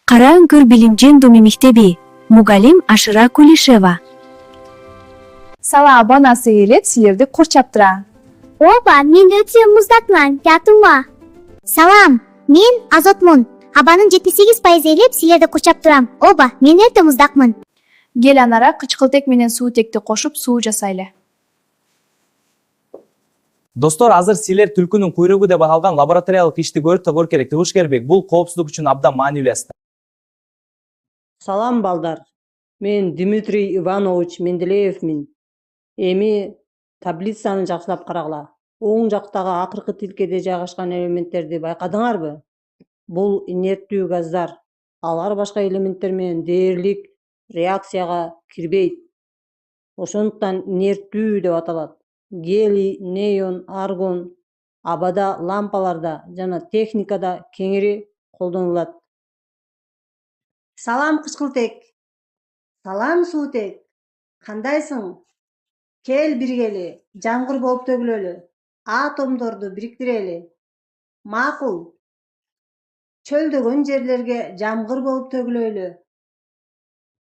Кара үңкүр билимчен думи мектеби. Мугалим Ашыра Кулишева. Сала абанасы келет силерди курчаптыра. Опа, мен өтө муздатман, жатыңба. Салам, мен Азотмун. Абанын 78% элеп силерди курчап турам. Оба, мен өтө муздакмын. Кел анара кычкылтек менен суутекти кошуп суу жасайлы. Достор, азыр силер түлкүнүн куйругу деп аталган лабораториялык ишти көрүп табор керек. Тыгыш кербек. Бул коопсуздук үчүн абдан маанилүү аста. Салам балдар. Мен Дмитрий Иванович Менделеевмин. Эми таблицаны жакшылап карагыла. Оң жактагы акыркы тилкеде жайгашкан элементтерди байкадыңарбы? Бул инерттүү газдар. Алар башка элементтер менен дээрлик реакцияга кирбейт. Ошондуктан инерттүү деп аталат. Гелий, неон, аргон абада, лампаларда жана техникада кеңири колдонулат. Салам кычкылтек. Салам суутек. Кандайсың? Кел биргели, жамгыр болуп төгүлөлү. Атомдорду бириктирели. Макул. Чөлдөгөн жерлерге жамгыр болуп төгүлөлү.